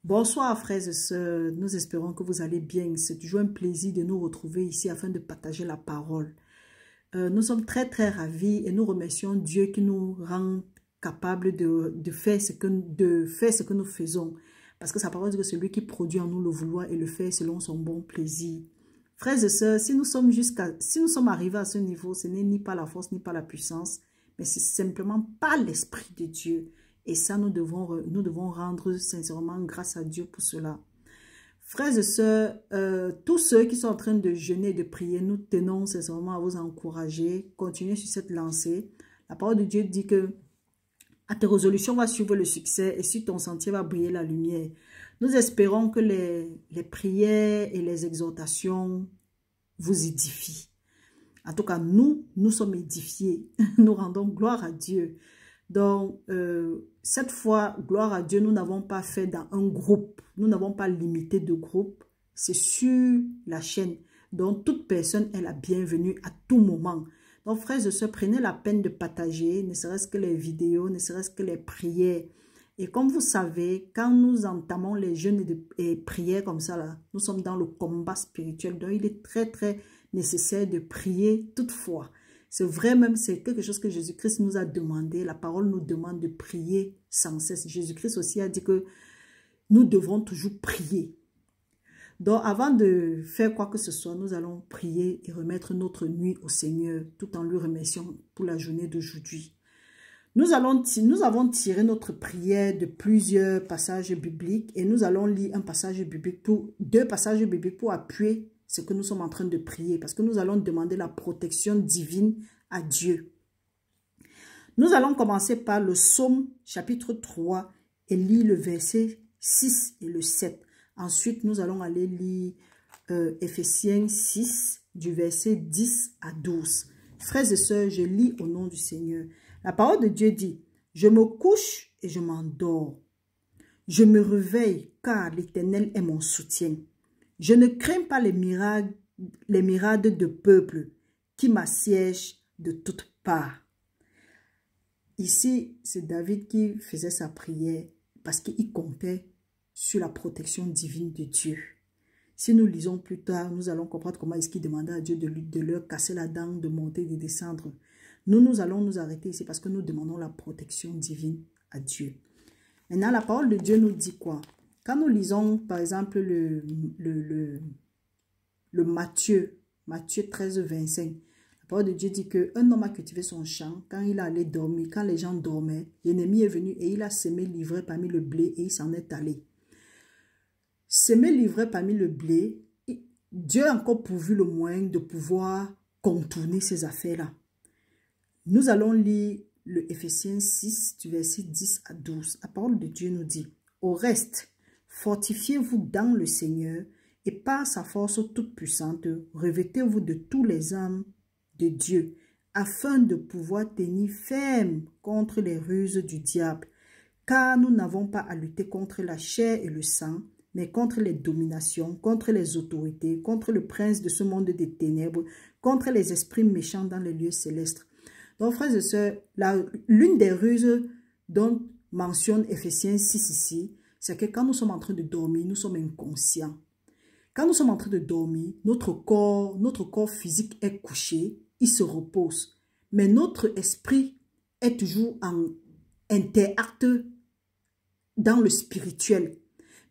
Bonsoir frères et sœurs, nous espérons que vous allez bien. C'est toujours un plaisir de nous retrouver ici afin de partager la parole. Nous sommes très ravis et nous remercions Dieu qui nous rend capables de faire ce que nous faisons. Parce que sa parole dit que celui qui produit en nous le vouloir et le fait selon son bon plaisir. Frères et sœurs, si nous sommes arrivés à ce niveau, ce n'est ni par la force ni par la puissance, mais c'est simplement par l'Esprit de Dieu. Et ça, nous devons rendre sincèrement grâce à Dieu pour cela. Frères et sœurs, tous ceux qui sont en train de jeûner et de prier, nous tenons sincèrement à vous encourager. Continuez sur cette lancée. La parole de Dieu dit que à tes résolutions va suivre le succès et sur ton sentier va briller la lumière. Nous espérons que les prières et les exhortations vous édifient. En tout cas, nous sommes édifiés. Nous rendons gloire à Dieu. Donc, cette fois, gloire à Dieu, nous n'avons pas fait dans un groupe. Nous n'avons pas limité de groupe. C'est sur la chaîne. Donc, toute personne est la bienvenue à tout moment. Donc, frères et sœurs, prenez la peine de partager, ne serait-ce que les vidéos, ne serait-ce que les prières. Et comme vous savez, quand nous entamons les jeûnes et prières comme ça, là, nous sommes dans le combat spirituel. Donc, il est très nécessaire de prier toutefois. C'est vrai même, c'est quelque chose que Jésus-Christ nous a demandé. La parole nous demande de prier sans cesse. Jésus-Christ aussi a dit que nous devrons toujours prier. Donc, avant de faire quoi que ce soit, nous allons prier et remettre notre nuit au Seigneur, tout en lui remerciant pour la journée d'aujourd'hui. Nous avons tiré notre prière de plusieurs passages bibliques et nous allons lire deux passages bibliques pour appuyer ce que nous sommes en train de prier, parce que nous allons demander la protection divine à Dieu. Nous allons commencer par le psaume chapitre 3 et lire le verset 6 et le 7. Ensuite, nous allons aller lire Éphésiens 6 du verset 10 à 12. Frères et sœurs, je lis au nom du Seigneur. La parole de Dieu dit, « Je me couche et je m'endors. Je me réveille car l'Éternel est mon soutien. Je ne crains pas les mirades de peuple qui m'assiègent de toutes parts. » Ici, c'est David qui faisait sa prière parce qu'il comptait sur la protection divine de Dieu. Si nous lisons plus tard, nous allons comprendre comment est-ce qu'il demandait à Dieu de leur casser la dent, de monter, de descendre. Nous allons nous arrêter ici parce que nous demandons la protection divine à Dieu. Maintenant, la parole de Dieu nous dit quoi? Quand nous lisons, par exemple, le Matthieu 13, 25, la parole de Dieu dit qu'un homme a cultivé son champ, quand il allait dormir, quand les gens dormaient, l'ennemi est venu et il a semé l'ivraie parmi le blé et il s'en est allé. Semer l'ivraie parmi le blé, Dieu a encore pourvu le moyen de pouvoir contourner ces affaires-là. Nous allons lire le Éphésiens 6, du verset 10 à 12. La parole de Dieu nous dit, « Au reste, fortifiez-vous dans le Seigneur et par sa force toute puissante, revêtez-vous de tous les armes de Dieu, afin de pouvoir tenir ferme contre les ruses du diable. Car nous n'avons pas à lutter contre la chair et le sang, mais contre les dominations, contre les autorités, contre le prince de ce monde des ténèbres, contre les esprits méchants dans les lieux célestes. » Donc, frères et sœurs, l'une des ruses dont mentionne Éphésiens 6 ici, c'est que quand nous sommes en train de dormir, nous sommes inconscients. Quand nous sommes en train de dormir, notre corps physique est couché, il se repose. Mais notre esprit est toujours en interacte dans le spirituel.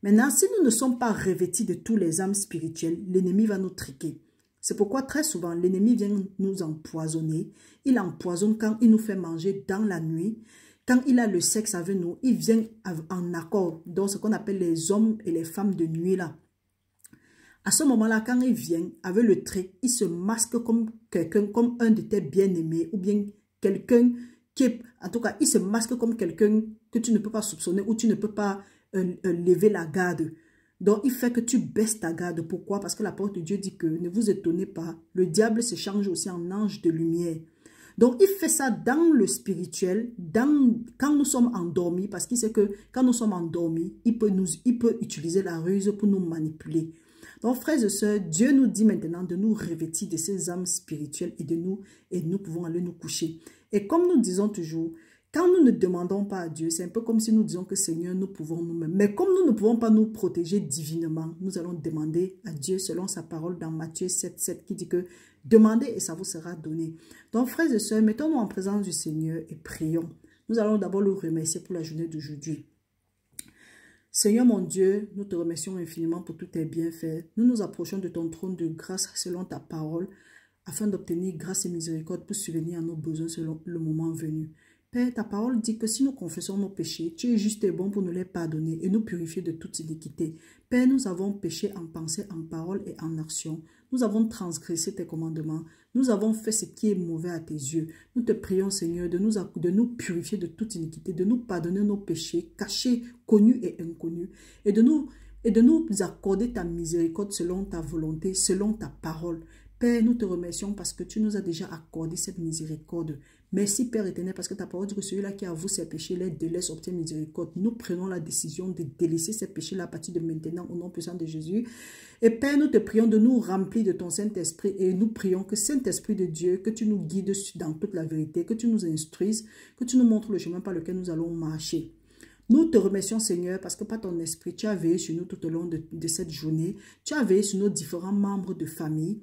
Maintenant, si nous ne sommes pas revêtis de tous les âmes spirituelles, l'ennemi va nous triquer. C'est pourquoi très souvent, l'ennemi vient nous empoisonner. Il empoisonne quand il nous fait manger dans la nuit. Quand il a le sexe avec nous, il vient en accord. Donc, ce qu'on appelle les hommes et les femmes de nuit là. À ce moment-là, quand il vient avec le trait, il se masque comme quelqu'un, comme un de tes bien-aimés ou bien quelqu'un qui est... En tout cas, il se masque comme quelqu'un que tu ne peux pas soupçonner ou tu ne peux pas lever la garde. Donc, il fait que tu baisses ta garde. Pourquoi? Parce que la parole de Dieu dit que, ne vous étonnez pas, le diable se change aussi en ange de lumière. Donc, il fait ça dans le spirituel, quand nous sommes endormis, parce qu'il sait que quand nous sommes endormis, il peut utiliser la ruse pour nous manipuler. Donc, frères et sœurs, Dieu nous dit maintenant de nous revêtir de ces âmes spirituelles et nous pouvons aller nous coucher. Et comme nous disons toujours, Quand nous ne demandons pas à Dieu, c'est un peu comme si nous disons que Seigneur, nous pouvons nous-mêmes. Mais comme nous ne pouvons pas nous protéger divinement, nous allons demander à Dieu selon sa parole dans Matthieu 7, qui dit que demandez et ça vous sera donné. Donc frères et sœurs, mettons-nous en présence du Seigneur et prions. Nous allons d'abord le remercier pour la journée d'aujourd'hui. Seigneur mon Dieu, nous te remercions infiniment pour tous tes bienfaits. Nous nous approchons de ton trône de grâce selon ta parole, afin d'obtenir grâce et miséricorde pour subvenir à nos besoins selon le moment venu. Père, ta parole dit que si nous confessons nos péchés, tu es juste et bon pour nous les pardonner et nous purifier de toute iniquité. Père, nous avons péché en pensée, en parole et en action. Nous avons transgressé tes commandements. Nous avons fait ce qui est mauvais à tes yeux. Nous te prions, Seigneur, de nous purifier de toute iniquité, de nous pardonner nos péchés, cachés, connus et inconnus, et de nous accorder ta miséricorde selon ta volonté, selon ta parole. Père, nous te remercions parce que tu nous as déjà accordé cette miséricorde. Merci Père éternel parce que ta parole dit que celui-là qui avoue ses péchés les délaisse, obtient miséricorde. Nous prenons la décision de délaisser ces péchés-là à partir de maintenant au nom puissant de Jésus. Et Père, nous te prions de nous remplir de ton Saint-Esprit et nous prions que Saint-Esprit de Dieu, que tu nous guides dans toute la vérité, que tu nous instruises, que tu nous montres le chemin par lequel nous allons marcher. Nous te remercions Seigneur parce que par ton esprit, tu as veillé sur nous tout au long de cette journée. Tu as veillé sur nos différents membres de famille.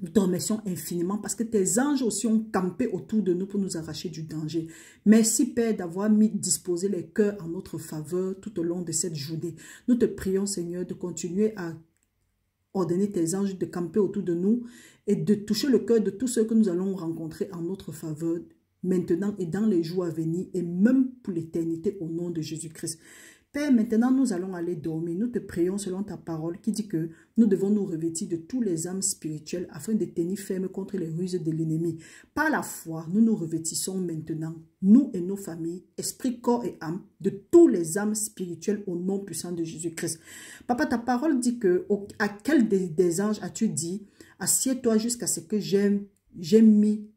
Nous te remercions infiniment parce que tes anges aussi ont campé autour de nous pour nous arracher du danger. Merci Père d'avoir disposé les cœurs en notre faveur tout au long de cette journée. Nous te prions Seigneur de continuer à ordonner tes anges de camper autour de nous et de toucher le cœur de tous ceux que nous allons rencontrer en notre faveur maintenant et dans les jours à venir et même pour l'éternité au nom de Jésus-Christ. Père, maintenant nous allons aller dormir. Nous te prions selon ta parole qui dit que nous devons nous revêtir de tous les âmes spirituelles afin de tenir ferme contre les ruses de l'ennemi. Par la foi, nous nous revêtissons maintenant, nous et nos familles, esprit, corps et âme, de tous les âmes spirituelles au nom puissant de Jésus-Christ. Papa, ta parole dit que à quel des anges as-tu dit, assieds-toi jusqu'à ce que j'ai mis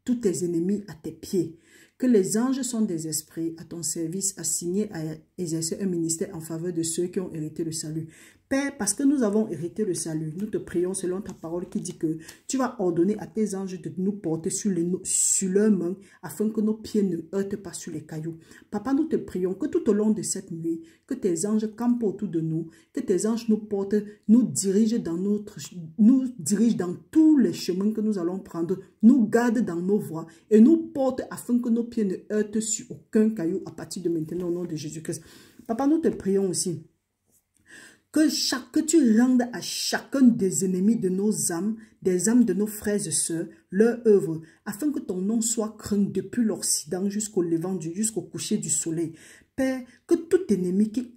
tous tes ennemis à tes pieds. Que les anges sont des esprits à ton service, assignés à exercer un ministère en faveur de ceux qui ont hérité le salut. Père, parce que nous avons hérité le salut, nous te prions selon ta parole qui dit que tu vas ordonner à tes anges de nous porter sur leurs mains afin que nos pieds ne heurtent pas sur les cailloux. Papa, nous te prions que tout au long de cette nuit, que tes anges campent autour de nous, que tes anges nous portent, nous dirigent dans tous les chemins que nous allons prendre, nous gardent dans nos voies et nous portent afin que nos pieds ne heurtent sur aucun caillou à partir de maintenant au nom de Jésus-Christ. Papa, nous te prions aussi que tu rendes à chacun des ennemis de nos âmes, des âmes de nos frères et sœurs, leur œuvre, afin que ton nom soit craint depuis l'Occident jusqu'au levant, jusqu'au coucher du soleil. Père, que tout ennemi qui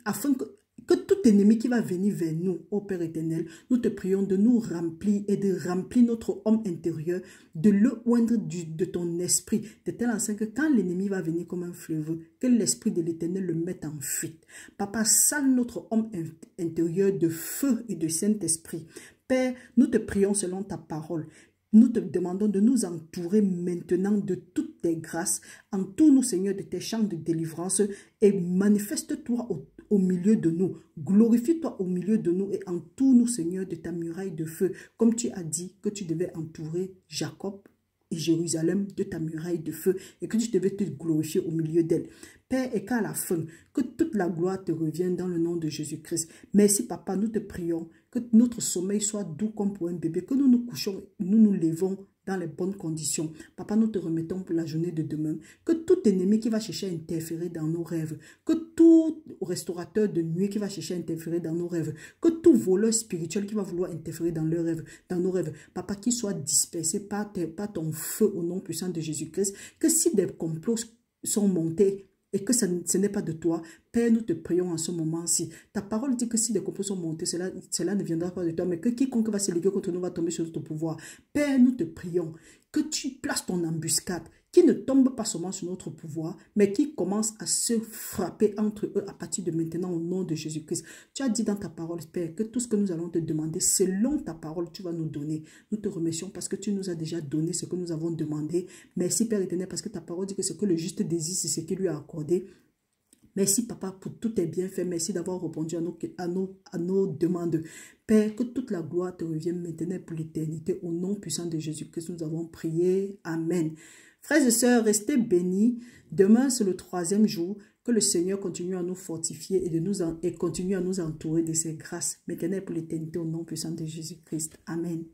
va venir vers nous, ô Père éternel, nous te prions de nous remplir et de remplir notre homme intérieur, de le oindre de ton esprit, de telle sorte que quand l'ennemi va venir comme un fleuve, que l'esprit de l'éternel le mette en fuite. Papa, sale notre homme intérieur de feu et de Saint-Esprit. Père, nous te prions selon ta parole. Nous te demandons de nous entourer maintenant de toutes tes grâces. Entoure-nous, Seigneur, de tes chants de délivrance et manifeste-toi au milieu de nous. Glorifie-toi au milieu de nous et entoure-nous, Seigneur, de ta muraille de feu. Comme tu as dit que tu devais entourer Jacob et Jérusalem de ta muraille de feu et que tu devais te glorifier au milieu d'elle. Père, et qu'à la fin, que toute la gloire te revienne dans le nom de Jésus-Christ. Merci, Papa, nous te prions que notre sommeil soit doux comme pour un bébé, que nous nous couchons, nous nous levons dans les bonnes conditions. Papa, nous te remettons pour la journée de demain. Que tout ennemi qui va chercher à interférer dans nos rêves, que tout restaurateur de nuit qui va chercher à interférer dans nos rêves, que tout voleur spirituel qui va vouloir interférer dans leurs rêves, dans nos rêves, Papa, qu'il soit dispersé par ton feu au nom puissant de Jésus-Christ. Que si des complots sont montés et que ce n'est pas de toi, Père, nous te prions en ce moment-ci. Ta parole dit que si des complots sont montés, cela ne viendra pas de toi, mais que quiconque va se liguer contre nous va tomber sur notre pouvoir. Père, nous te prions que tu places ton embuscade, qui ne tombe pas seulement sur notre pouvoir, mais qui commence à se frapper entre eux à partir de maintenant au nom de Jésus-Christ. Tu as dit dans ta parole, Père, que tout ce que nous allons te demander, selon ta parole, tu vas nous donner. Nous te remercions parce que tu nous as déjà donné ce que nous avons demandé. Merci, Père éternel, parce que ta parole dit que ce que le juste désire, c'est ce qu'il lui a accordé. Merci, Papa, pour tous tes bienfaits. Merci d'avoir répondu à nos demandes. Père, que toute la gloire te revienne maintenant pour l'éternité. Au nom puissant de Jésus-Christ, nous avons prié. Amen. Frères et sœurs, restez bénis. Demain, c'est le 3e jour. Que le Seigneur continue à nous fortifier et continue à nous entourer de ses grâces. Maintenant pour l'éternité, au nom puissant de Jésus-Christ. Amen.